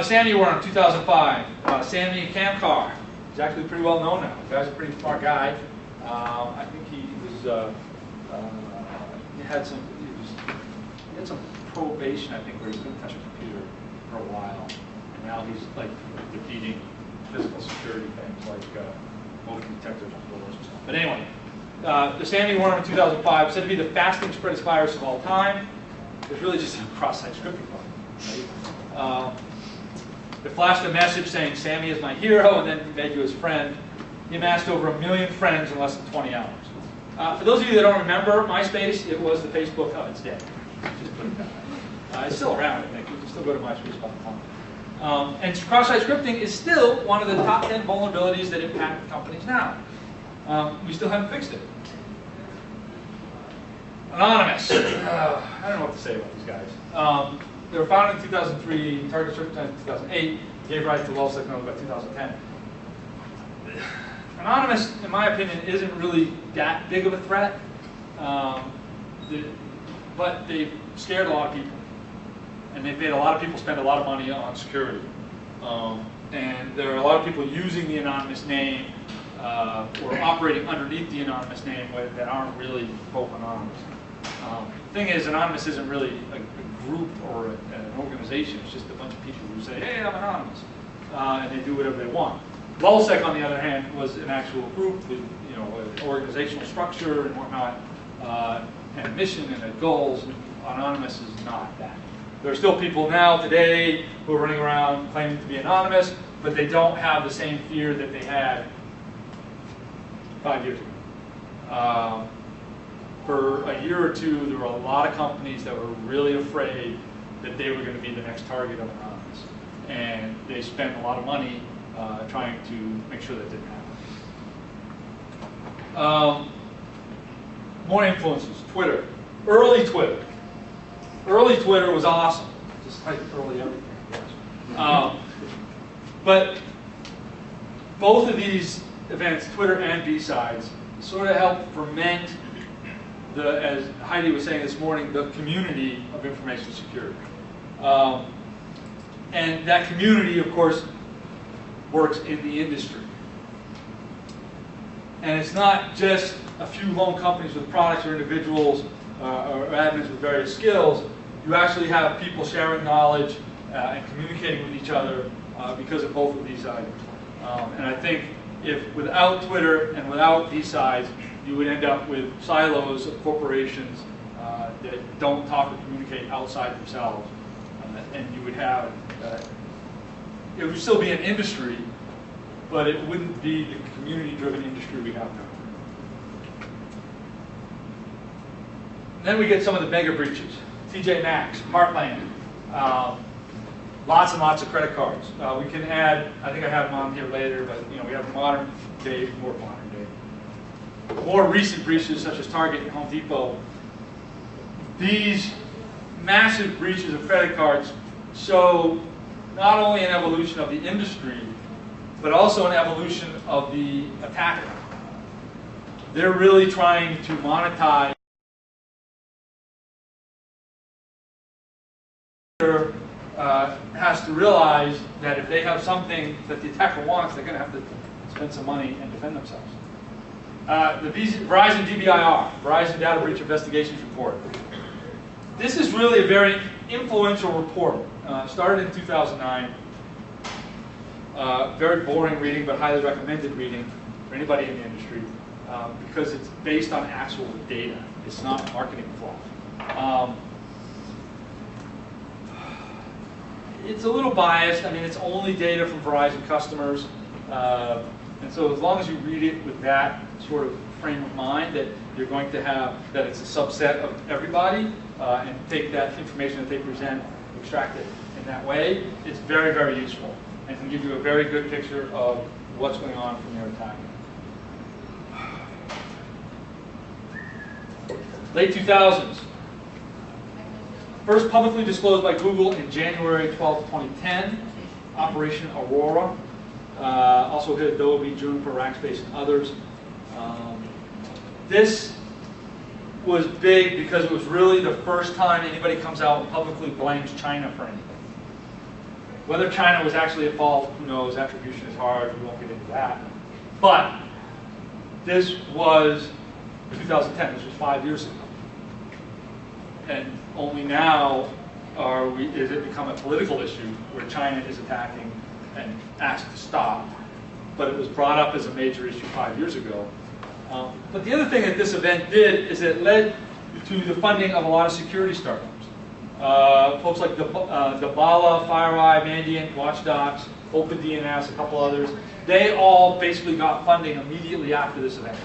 Sammy Worm, 2005. Sammy Kamkar. He's actually pretty well known now. The guy's a pretty smart guy. I think he was. He had some probation, I think, where he couldn't touch a computer for a while, and now he's like defeating physical security things like motion detectors on doors and stuff. But anyway, the Sammy Worm in 2005 said to be the fastest spread virus of all time. It's really just a cross-site scripting bug. Right? It flashed a message saying, "Sammy is my hero," and then made you his friend. He amassed over 1 million friends in less than 20 hours. For those of you that don't remember MySpace, it was the Facebook of its day. Just put it that way. It's still around, I think. You can still go to MySpace.com. And cross-site scripting is still one of the top 10 vulnerabilities that impact companies now. We still haven't fixed it. Anonymous. I don't know what to say about these guys. They were founded in 2003, target circumstance in 2008, gave rise to Lulzsec Node by 2010. Anonymous, in my opinion, isn't really that big of a threat, but they've scared a lot of people. And they've made a lot of people spend a lot of money on security. And there are a lot of people using the anonymous name or operating underneath the anonymous name that aren't really quote anonymous. The thing is, anonymous isn't really a group or an organization. It's just a bunch of people who say, "Hey, I'm anonymous," and they do whatever they want. Lulzsec, on the other hand, was an actual group with an organizational structure and whatnot, and a mission and a goals. Anonymous is not that. There are still people now today who are running around claiming to be anonymous, but they don't have the same fear that they had 5 years ago. For a year or two, there were a lot of companies that were really afraid that they were going to be the next target of anonymous, and they spent a lot of money trying to make sure that didn't happen. More influences. Twitter. Early Twitter. Early Twitter was awesome. Just like early everything, I guess. But both of these events, Twitter and BSides, sort of helped ferment as Heidi was saying this morning, the community of information security. And that community, of course, works in the industry. And it's not just a few lone companies with products or individuals or admins with various skills. You actually have people sharing knowledge and communicating with each other because of both of these items. And I think if without Twitter and without BSides, you would end up with silos of corporations that don't talk or communicate outside themselves. And you would have, it would still be an industry, but it wouldn't be the community-driven industry we have now. Then we get some of the mega breaches. TJ Maxx, Heartland, lots and lots of credit cards. We can add, I think I have them on here later, but we have modern day, more modern day. More recent breaches such as Target and Home Depot. These massive breaches of credit cards show not only an evolution of the industry, but also an evolution of the attacker. They're really trying to monetize. Has to realize that if they have something that the attacker wants, they're going to have to spend some money and defend themselves. The Verizon DBIR, Verizon Data Breach Investigations Report. This is really a very influential report. Started in 2009. Very boring reading, but highly recommended reading for anybody in the industry because it's based on actual data. It's not marketing fluff. It's a little biased. I mean, it's only data from Verizon customers. And so as long as you read it with that sort of frame of mind, that you're going to have, that it's a subset of everybody, and take that information that they present, extract it in that way, it's very, very useful. And can give you a very good picture of what's going on from your attack. Late 2000s. First publicly disclosed by Google in January 12, 2010, Operation Aurora. Also hit Adobe, Juniper, Rackspace, and others. This was big because it was really the first time anybody comes out and publicly blames China for anything. Whether China was actually at fault, who knows? Attribution is hard. We won't get into that. But this was 2010. This was 5 years ago. And only now is it become a political issue where China is attacking and asked to stop. But it was brought up as a major issue 5 years ago. But the other thing that this event did is it led to the funding of a lot of security startups. Folks like Dabala, FireEye, Mandiant, Watchdogs, OpenDNS, a couple others, they all basically got funding immediately after this event.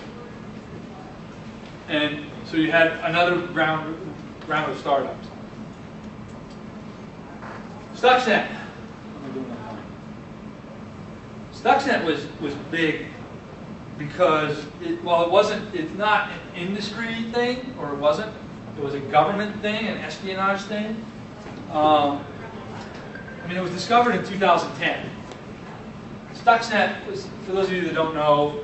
And so you had another round of startups. Stuxnet. Stuxnet was big because it's not an industry thing, or it wasn't. It was a government thing, an espionage thing. It was discovered in 2010. Stuxnet was, for those of you that don't know,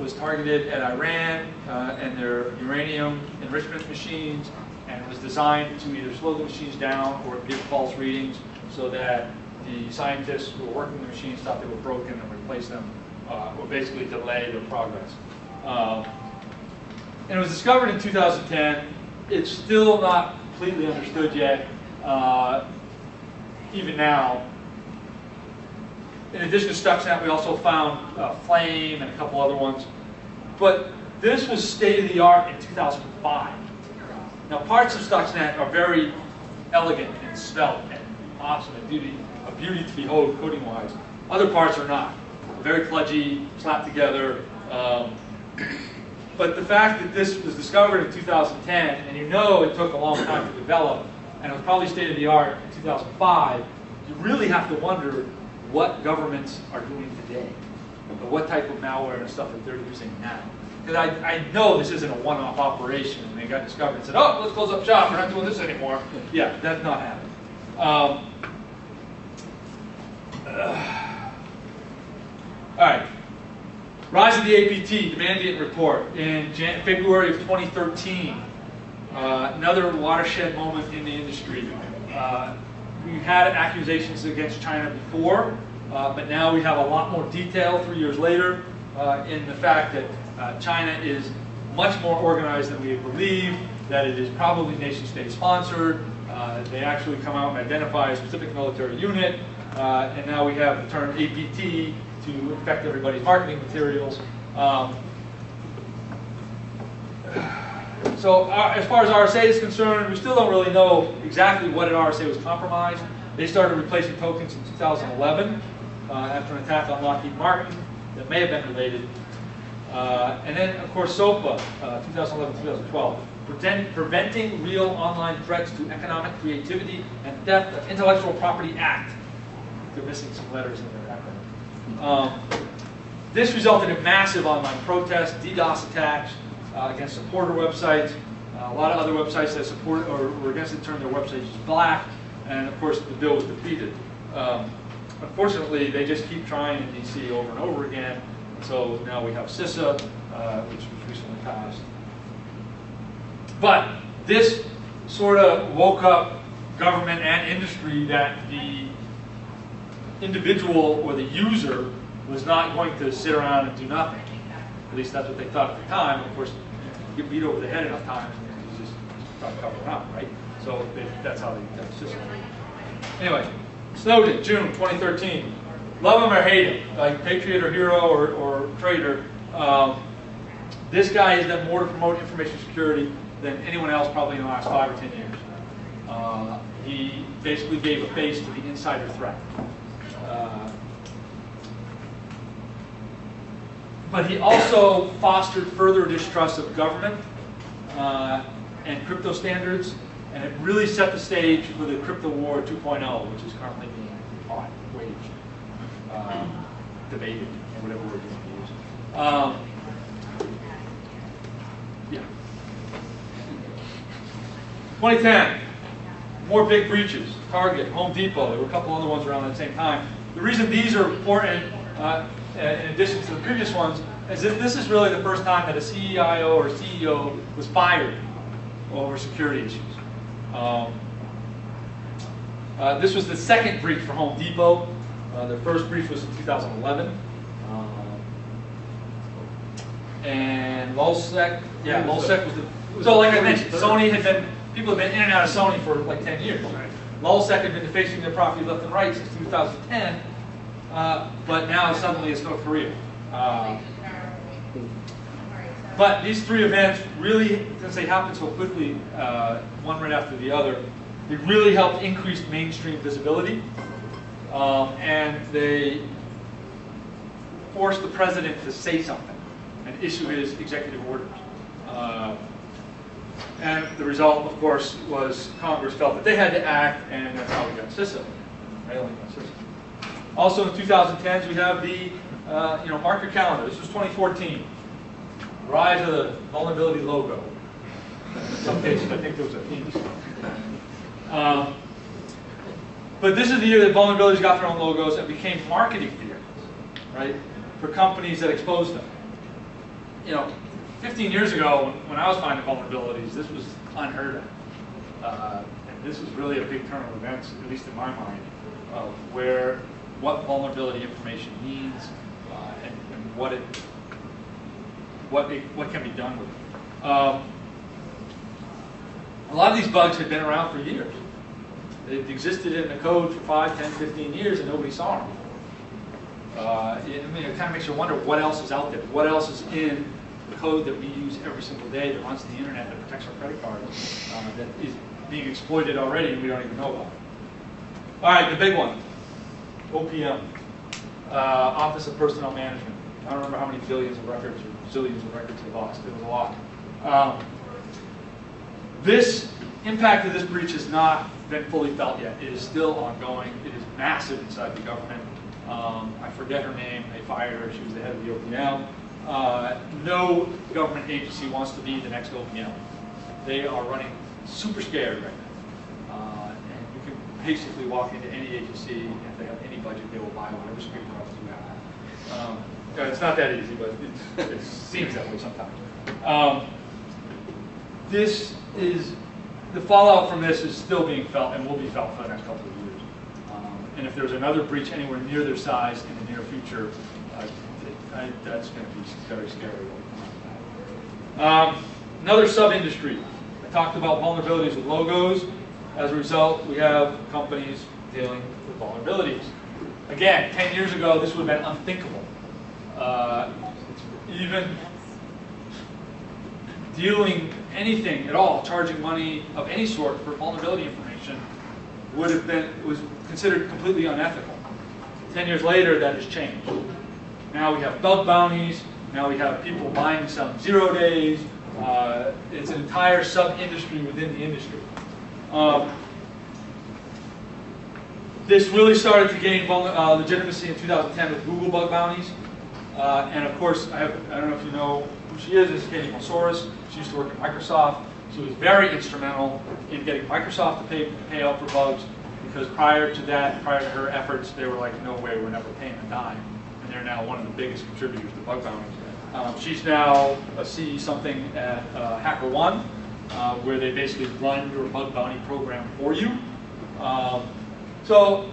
was targeted at Iran and their uranium enrichment machines, and was designed to either slow the machines down or give false readings so that the scientists who were working the machines thought they were broken and replaced them, or basically delay their progress. And it was discovered in 2010. It's still not completely understood yet, even now. In addition to Stuxnet, we also found Flame and a couple other ones. But this was state-of-the-art in 2005. Now, parts of Stuxnet are very elegant and svelte and awesome and a beauty to behold coding-wise. Other parts are not. Very kludgy, slapped together. But the fact that this was discovered in 2010, and you know it took a long time to develop, and it was probably state-of-the-art in 2005, you really have to wonder what governments are doing today, or what type of malware and stuff that they're using now. Because I know this isn't a one-off operation, and they got discovered and said, oh, let's close up shop, we're not doing this anymore. Yeah, that's not happening. All right. Rise of the APT, the Mandiant Report, in February of 2013. Another watershed moment in the industry. We had accusations against China before, but now we have a lot more detail 3 years later in the fact that China is much more organized than we believe, that it is probably nation-state sponsored. They actually come out and identify a specific military unit, and now we have the term APT to affect everybody's marketing materials. So as far as RSA is concerned, we still don't really know exactly what at RSA was compromised. They started replacing tokens in 2011 after an attack on Lockheed Martin that may have been related. And then, of course, SOPA, 2011-2012, Preventing Real Online Threats to Economic Creativity and Theft of Intellectual Property Act. They're missing some letters in their acronym. This resulted in massive online protests, DDoS attacks against supporter websites. A lot of other websites that support or were against it turned their websites black, and of course the bill was defeated. Unfortunately, they just keep trying in DC over and over again. So now we have CISA, which was recently passed. But this sort of woke up government and industry that the individual or the user was not going to sit around and do nothing. At least that's what they thought at the time. Of course, you get beat over the head enough times, and you just try to cover it up, right? So that's how they got the system. Anyway, Snowden, June 2013. Love him or hate him, like patriot or hero or traitor, this guy has done more to promote information security than anyone else probably in the last 5 or 10 years. He basically gave a face to the insider threat. But he also fostered further distrust of government and crypto standards, and it really set the stage for the crypto war 2.0, which is currently being fought, waged, debated, or whatever word you want to use. Yeah. 2010, more big breaches. Target, Home Depot, there were a couple other ones around at the same time. The reason these are important, in addition to the previous ones, is that this is really the first time that a CIO or CEO was fired over security issues. This was the second breach for Home Depot. Their first breach was in 2011. And LulzSec, yeah, LulzSec was the, so like I mentioned, Sony had been, people have been in and out of Sony for like 10 years. LulzSec had been defacing their property left and right since 2010, but now suddenly it's North Korea. But these three events really, since they happened so quickly, one right after the other, they really helped increase mainstream visibility, and they forced the president to say something and issue his executive orders. And the result, of course, was Congress felt that they had to act, and that's how we got CISA. Also in 2010s, we have the, mark your calendar. This was 2014. Rise of the vulnerability logo. In some cases, I think there was a theme. But this is the year that vulnerabilities got their own logos and became marketing vehicles, right, for companies that exposed them. 15 years ago, when I was finding vulnerabilities, this was unheard of. And this was really a big turn of events, at least in my mind, of what vulnerability information means and what can be done with it. A lot of these bugs had been around for years. They'd existed in the code for 5, 10, 15 years, and nobody saw them. It kind of makes you wonder what else is out there. What else is in the code that we use every single day that runs the internet, that protects our credit cards, that is being exploited already and we don't even know about it. All right, the big one, OPM, Office of Personnel Management. I don't remember how many billions of records or zillions of records they lost. It was a lot. This impact of this breach has not been fully felt yet. It is still ongoing. It is massive inside the government. I forget her name. They fired her. She was the head of the OPM. No government agency wants to be the next OPM. They are running super scared right now. And you can basically walk into any agency, and if they have any budget, they will buy whatever security products you have. It's not that easy, but it seems that way sometimes. This is, the fallout from this is still being felt and will be felt for the next couple of years. And if there's another breach anywhere near their size in the near future, that's going to be very scary. Another sub-industry. I talked about vulnerabilities with logos. As a result, we have companies dealing with vulnerabilities. Again, 10 years ago, this would have been unthinkable. Even dealing anything at all, charging money of any sort for vulnerability information was considered completely unethical. 10 years later, that has changed. Now we have bug bounties. Now we have people buying and selling 0 days. It's an entire sub-industry within the industry. This really started to gain legitimacy in 2010 with Google bug bounties. And of course, I don't know if you know who she is. This is Katie Monsoris. She used to work at Microsoft. She was very instrumental in getting Microsoft to pay out for bugs, because prior to her efforts, they were like, no way, we're never paying a dime. And they're now one of the biggest contributors to bug bounties. She's now a CE something at HackerOne, where they basically run your bug bounty program for you. So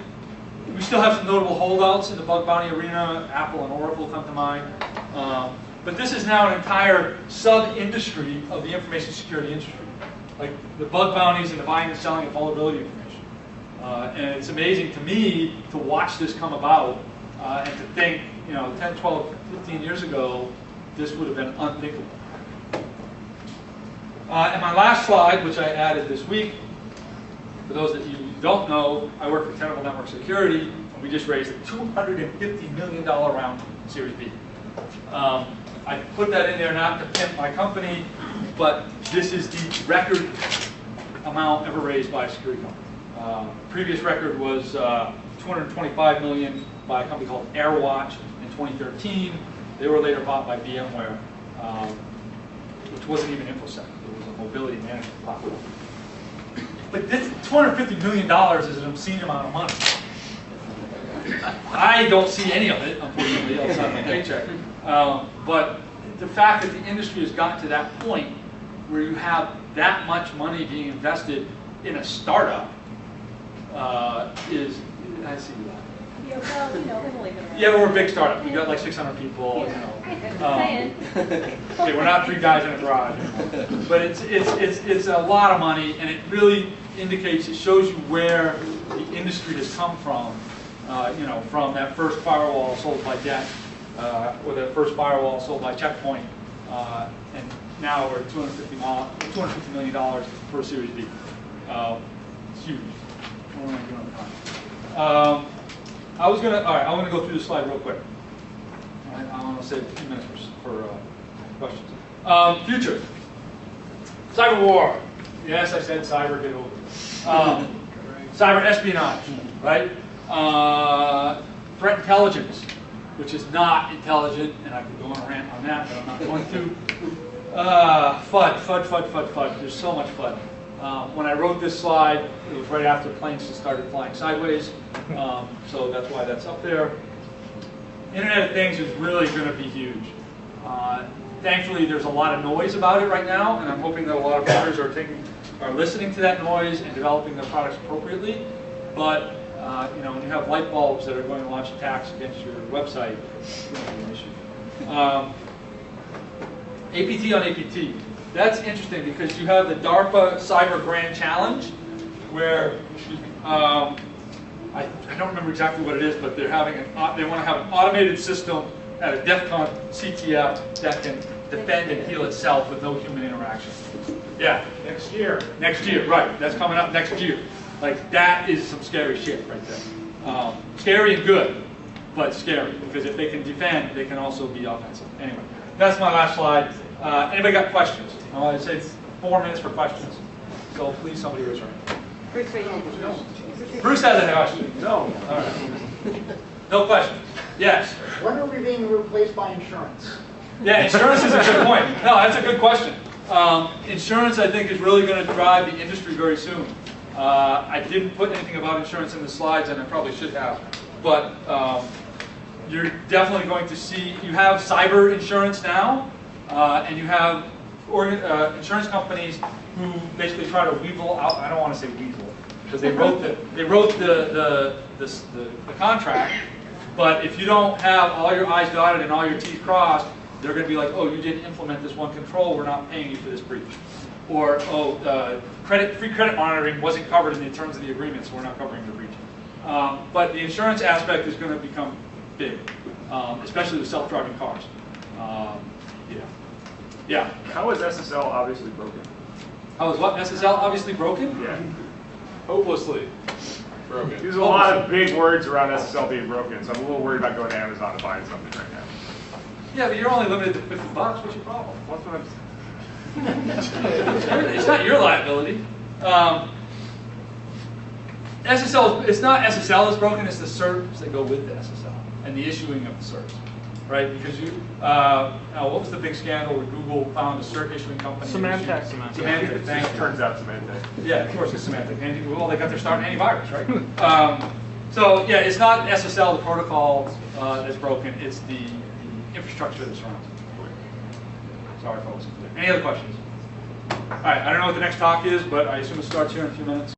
we still have some notable holdouts in the bug bounty arena. Apple and Oracle come to mind. But this is now an entire sub-industry of the information security industry. Like the bug bounties and the buying and selling of vulnerability information. And it's amazing to me to watch this come about and to think, 10, 12, 15 years ago, this would have been unthinkable. And my last slide, which I added this week, for those that you don't know, I work for Tenable Network Security, and we just raised a $250 million round in Series B. I put that in there not to pimp my company, but this is the record amount ever raised by a security company. Previous record was $225 million by a company called AirWatch in 2013. They were later bought by VMware, which wasn't even InfoSec. It was a mobility management platform. But this $250 million is an obscene amount of money. I don't see any of it, unfortunately, outside my paycheck. But the fact that the industry has gotten to that point where you have that much money being invested in a startup is, I see that. Yeah, well, believe it. Yeah, we're a big startup. We got like 600 people. Okay, we're not 3 guys in a garage. But it's a lot of money, and it really indicates, it shows you where the industry has come from. From that first firewall sold by Dell, or that first firewall sold by Checkpoint, and now we're at $250 million for a Series B. It's huge. What am I doing on time? I'm going to go through this slide real quick. I want to save a few minutes for questions. Future. Cyber war. Yes, I said cyber, get over it. Cyber espionage, right? Threat intelligence, which is not intelligent, and I could go on a rant on that, but I'm not going to. FUD. There's so much FUD. When I wrote this slide, it was right after planes started flying sideways, so that's why that's up there. Internet of Things is really going to be huge. Thankfully, there's a lot of noise about it right now, and I'm hoping that a lot of vendors are listening to that noise and developing their products appropriately. But when you have light bulbs that are going to launch attacks against your website, it's going to be an issue. APT on APT. That's interesting because you have the DARPA Cyber Grand Challenge, where I don't remember exactly what it is, but they want to have an automated system at a DEF CON CTF that can defend and heal itself with no human interaction. Yeah. Next year. Next year, right. That's coming up next year. Like, that is some scary shit right there. Scary and good, but scary, because if they can defend, they can also be offensive. Anyway, that's my last slide. Anybody got questions? I'd say it's 4 minutes for questions. So please, somebody raise your hand. Bruce has a question. No. All right. No questions. Yes. When are we being replaced by insurance? Yeah, insurance is a good point. No, that's a good question. Insurance, I think, is really going to drive the industry very soon. I didn't put anything about insurance in the slides, and I probably should have. But you're definitely going to see, you have cyber insurance now, and you have insurance companies who basically try to weasel out, I don't want to say weasel, because they wrote the contract, but if you don't have all your I's dotted and all your T's crossed, they're going to be like, oh, you didn't implement this one control, we're not paying you for this breach. Or, oh, free credit monitoring wasn't covered in the terms of the agreement, so we're not covering the breach. But the insurance aspect is going to become big, especially with self-driving cars. Yeah. How is SSL obviously broken? How is what? SSL obviously broken? Yeah. Hopelessly broken. There's a lot of big words around SSL being broken, so I'm a little worried about going to Amazon and buying something right now. Yeah, but you're only limited to $50. What's your problem? What's what I'm It's not your liability. SSL, it's not SSL that's broken, it's the certs that go with the SSL and the issuing of the certs, right? Because you, what was the big scandal where Google found a cert issuing company? Symantec. Symantec, thank you. Turns out Symantec. Yeah, of course it's Symantec. Well, they got their start in antivirus, right? So yeah, it's not SSL, the protocol that's broken, it's the infrastructure that surrounds it. Sorry, folks. Any other questions? All right, I don't know what the next talk is, but I assume it starts here in a few minutes.